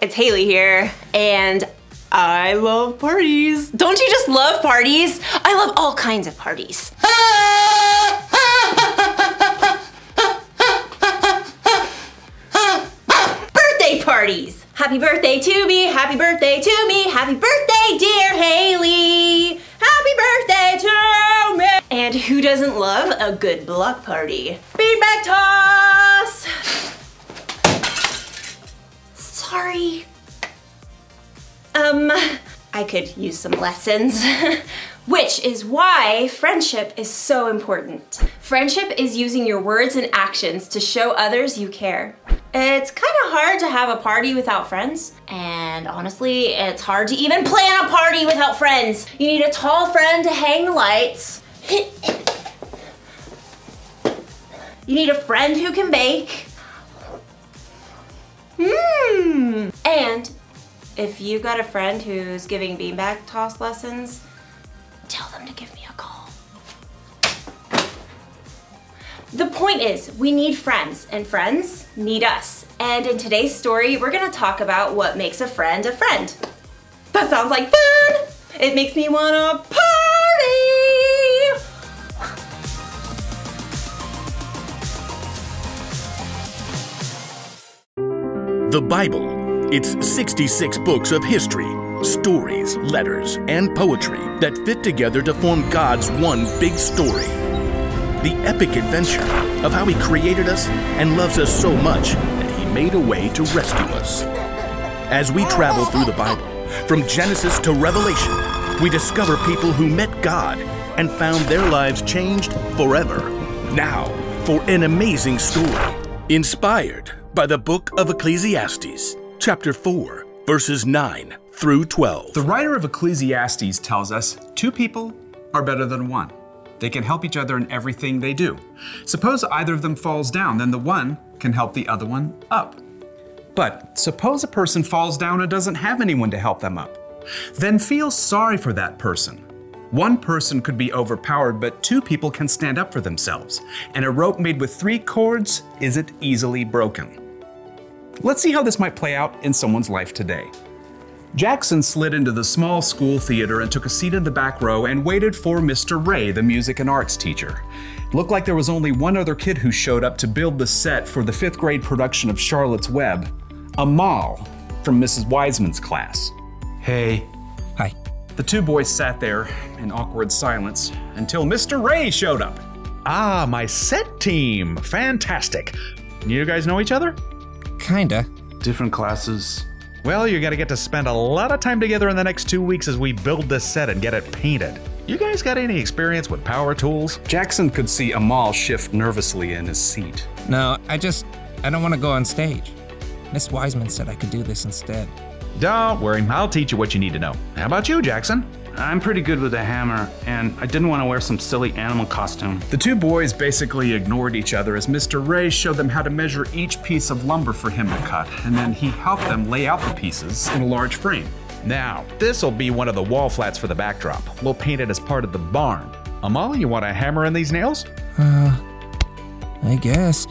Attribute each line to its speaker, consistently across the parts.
Speaker 1: it's Haley here, and I love parties. Don't you just love parties? I love all kinds of parties. Birthday parties. Happy birthday to me, happy birthday to me, happy birthday, dear Haley. Happy birthday to me. And who doesn't love a good block party? Beanbag toss. Sorry. I could use some lessons. Which is why friendship is so important. Friendship is using your words and actions to show others you care. It's kind of hard to have a party without friends. And honestly, it's hard to even plan a party without friends. You need a tall friend to hang the lights. You need a friend who can bake. And if you got a friend who's giving beanbag toss lessons, tell them to give me a call. The point is, we need friends, and friends need us. And in today's story, we're gonna talk about what makes a friend a friend. That sounds like fun! It makes me wanna party!
Speaker 2: The Bible. It's 66 books of history, stories, letters, and poetry that fit together to form God's one big story. The epic adventure of how He created us and loves us so much that He made a way to rescue us. As we travel through the Bible, from Genesis to Revelation, we discover people who met God and found their lives changed forever. Now, for an amazing story, inspired by the book of Ecclesiastes, chapter 4, verses 9 through 12.
Speaker 3: The writer of Ecclesiastes tells us 2 people are better than 1. They can help each other in everything they do. Suppose either of them falls down, then the one can help the other one up. But suppose a person falls down and doesn't have anyone to help them up. Then feel sorry for that person. One person could be overpowered, but 2 people can stand up for themselves. And a rope made with 3 cords isn't easily broken. Let's see how this might play out in someone's life today. Jackson slid into the small school theater and took a seat in the back row and waited for Mr. Ray, the music and arts teacher. It looked like there was only one other kid who showed up to build the set for the 5th grade production of Charlotte's Web, Amal from Mrs. Wiseman's class. Hey.
Speaker 4: Hi.
Speaker 3: The 2 boys sat there in awkward silence until Mr. Ray showed up.
Speaker 5: Ah, my set team. Fantastic. You guys know each other?
Speaker 4: Kinda.
Speaker 3: Different classes.
Speaker 5: Well, you're gonna get to spend a lot of time together in the next 2 weeks as we build this set and get it painted. You guys got any experience with power tools?
Speaker 3: Jackson could see Amal shift nervously in his seat.
Speaker 4: No, I don't want to go on stage. Miss Wiseman said I could do this instead.
Speaker 5: Don't worry, I'll teach you what you need to know. How about you, Jackson?
Speaker 6: I'm pretty good with a hammer, and I didn't want to wear some silly animal costume.
Speaker 3: The 2 boys basically ignored each other as Mr. Ray showed them how to measure each piece of lumber for him to cut, and then he helped them lay out the pieces in a large frame.
Speaker 5: Now, this'll be one of the wall flats for the backdrop. We'll paint it as part of the barn. Amal, you want to hammer in these nails?
Speaker 4: I guess.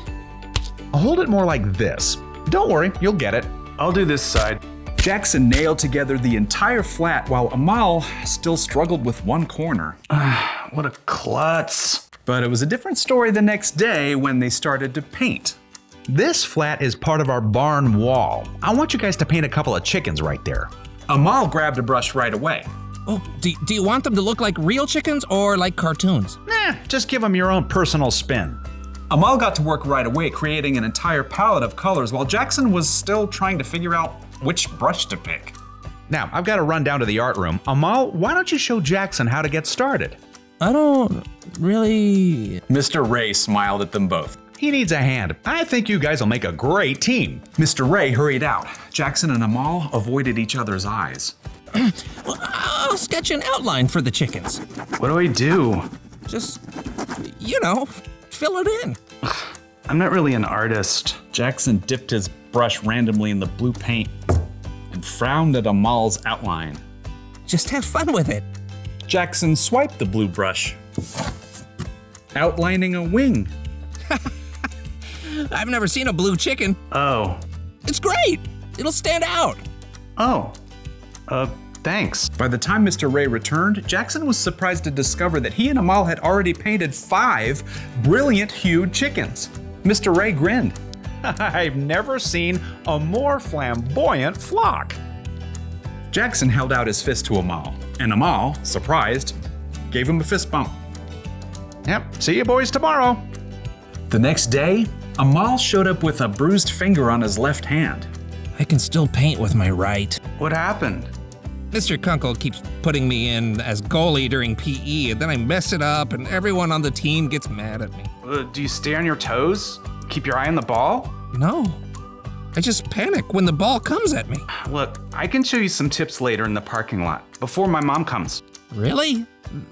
Speaker 5: I'll hold it more like this. Don't worry, you'll get it.
Speaker 6: I'll do this side.
Speaker 3: Jackson nailed together the entire flat while Amal still struggled with one corner.
Speaker 6: What a klutz.
Speaker 3: But it was a different story the next day when they started to paint.
Speaker 5: This flat is part of our barn wall. I want you guys to paint a couple of chickens right there.
Speaker 3: Amal grabbed a brush right away.
Speaker 4: Oh, do you want them to look like real chickens or like cartoons?
Speaker 5: Nah, just give them your own personal spin.
Speaker 3: Amal got to work right away, creating an entire palette of colors while Jackson was still trying to figure out which brush to pick.
Speaker 5: Now, I've got to run down to the art room. Amal, why don't you show Jackson how to get started?
Speaker 4: I don't really...
Speaker 3: Mr. Ray smiled at them both.
Speaker 5: He needs a hand. I think you guys will make a great team.
Speaker 3: Mr. Ray hurried out. Jackson and Amal avoided each other's eyes.
Speaker 4: Well, I'll sketch an outline for the chickens.
Speaker 6: What do I do?
Speaker 4: Just, you know, fill it in.
Speaker 6: I'm not really an artist.
Speaker 3: Jackson dipped his brush randomly in the blue paint and frowned at Amal's outline.
Speaker 4: Just have fun with it.
Speaker 3: Jackson swiped the blue brush, outlining a wing.
Speaker 4: I've never seen a blue chicken.
Speaker 6: Oh.
Speaker 4: It's great. It'll stand out.
Speaker 3: Oh, thanks. By the time Mr. Ray returned, Jackson was surprised to discover that he and Amal had already painted 5 brilliant hued chickens. Mr. Ray grinned.
Speaker 5: I've never seen a more flamboyant flock.
Speaker 3: Jackson held out his fist to Amal, and Amal, surprised, gave him a fist bump.
Speaker 5: Yep, see you boys tomorrow.
Speaker 3: The next day, Amal showed up with a bruised finger on his left hand.
Speaker 4: I can still paint with my right.
Speaker 6: What happened?
Speaker 4: Mr. Kunkel keeps putting me in as goalie during PE, and then I mess it up, and everyone on the team gets mad at me.
Speaker 6: Do you stay on your toes? Keep your eye on the ball?
Speaker 4: No. I just panic when the ball comes at me.
Speaker 6: Look, I can show you some tips later in the parking lot, before my mom comes.
Speaker 4: Really?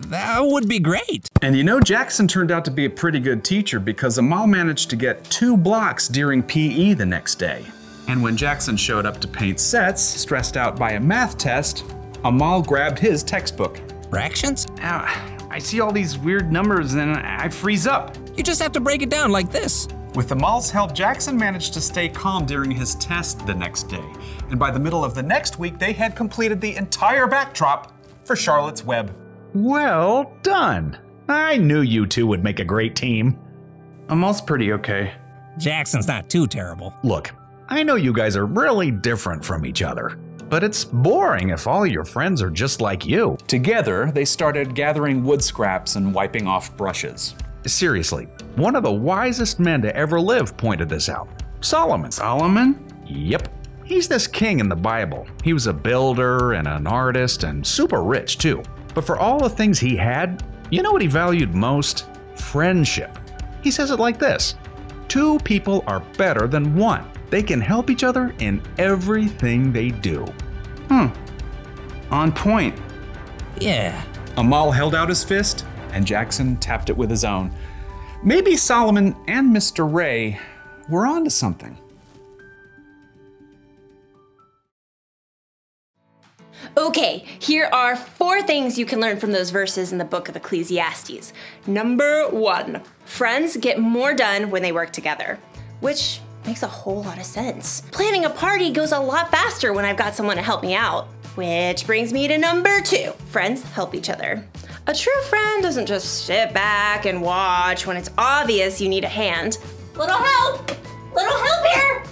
Speaker 4: That would be great.
Speaker 3: And you know, Jackson turned out to be a pretty good teacher because Amal managed to get 2 blocks during PE the next day. And when Jackson showed up to paint sets, stressed out by a math test, Amal grabbed his textbook.
Speaker 4: Fractions?
Speaker 6: I see all these weird numbers and I freeze up.
Speaker 4: You just have to break it down like this.
Speaker 3: With Amal's help, Jackson managed to stay calm during his test the next day. And by the middle of the next week, they had completed the entire backdrop for Charlotte's Web.
Speaker 5: Well done. I knew you two would make a great team.
Speaker 6: Amal's pretty okay.
Speaker 4: Jackson's not too terrible.
Speaker 5: Look, I know you guys are really different from each other, but it's boring if all your friends are just like you.
Speaker 3: Together, they started gathering wood scraps and wiping off brushes.
Speaker 5: Seriously, one of the wisest men to ever live pointed this out. Solomon.
Speaker 6: Solomon?
Speaker 5: Yep. He's this king in the Bible. He was a builder and an artist and super rich too. But for all the things he had, you know what he valued most? Friendship. He says it like this: 2 people are better than 1. They can help each other in everything they do.
Speaker 6: On point.
Speaker 4: Yeah.
Speaker 3: Amal held out his fist, and Jackson tapped it with his own. Maybe Solomon and Mr. Ray were onto something.
Speaker 1: Okay, here are 4 things you can learn from those verses in the book of Ecclesiastes. Number 1, friends get more done when they work together, which makes a whole lot of sense. Planning a party goes a lot faster when I've got someone to help me out. Which brings me to number 2, friends help each other. A true friend doesn't just sit back and watch when it's obvious you need a hand. Little help here!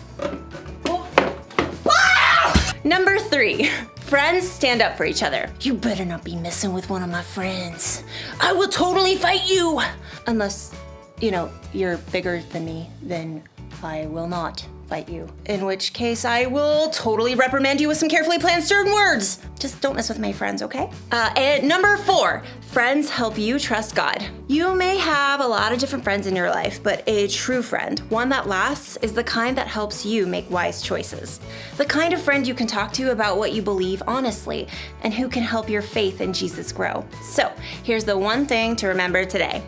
Speaker 1: Ah! Number 3, friends stand up for each other. You better not be messing with one of my friends. I will totally fight you! Unless, you know, you're bigger than me, then I will not fight you. In which case, I will totally reprimand you with some carefully planned stern words. Just don't mess with my friends, okay? And number 4, friends help you trust God. You may have a lot of different friends in your life, but a true friend, one that lasts, is the kind that helps you make wise choices. The kind of friend you can talk to about what you believe honestly, and who can help your faith in Jesus grow. So, here's the one thing to remember today.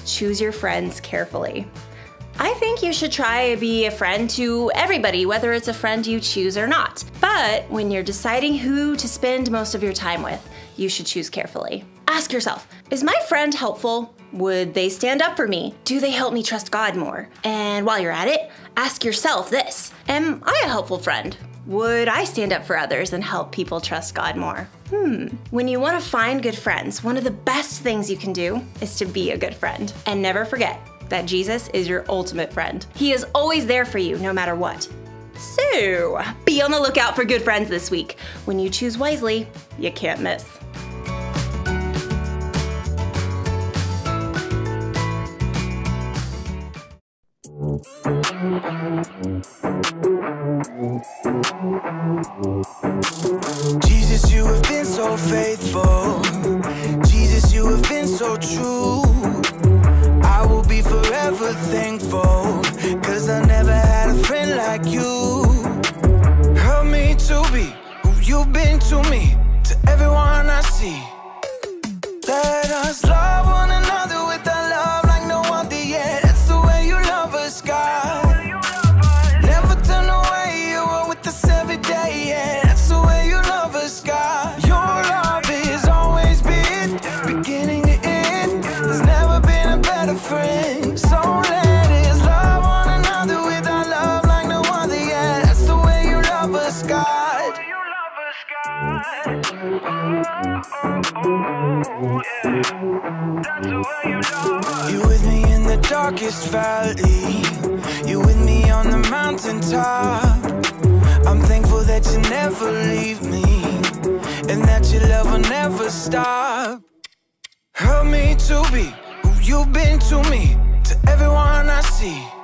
Speaker 1: Choose your friends carefully. I think you should try to be a friend to everybody, whether it's a friend you choose or not. But when you're deciding who to spend most of your time with, you should choose carefully. Ask yourself, is my friend helpful? Would they stand up for me? Do they help me trust God more? And while you're at it, ask yourself this, am I a helpful friend? Would I stand up for others and help people trust God more? When you want to find good friends, one of the best things you can do is to be a good friend. And never forget that Jesus is your ultimate friend. He is always there for you, no matter what. So, be on the lookout for good friends this week. When you choose wisely, you can't miss.
Speaker 7: Jesus, you have been so faithful. Jesus, you have been so true. I will be forever thankful, 'cause I never had a friend like you. Help me to be who you've been to me, to everyone I see. Let us love one another with a love like no other yet. That's the way you love us, God. Never turn away, you are with us every day, yeah. That's the way you love us, God. Your love has always been beginning to end. There's never been a better friend. So let his love valley. You're with me on the mountaintop. I'm thankful that you never leave me, and that your love will never stop. Help me to be who you've been to me, to everyone I see.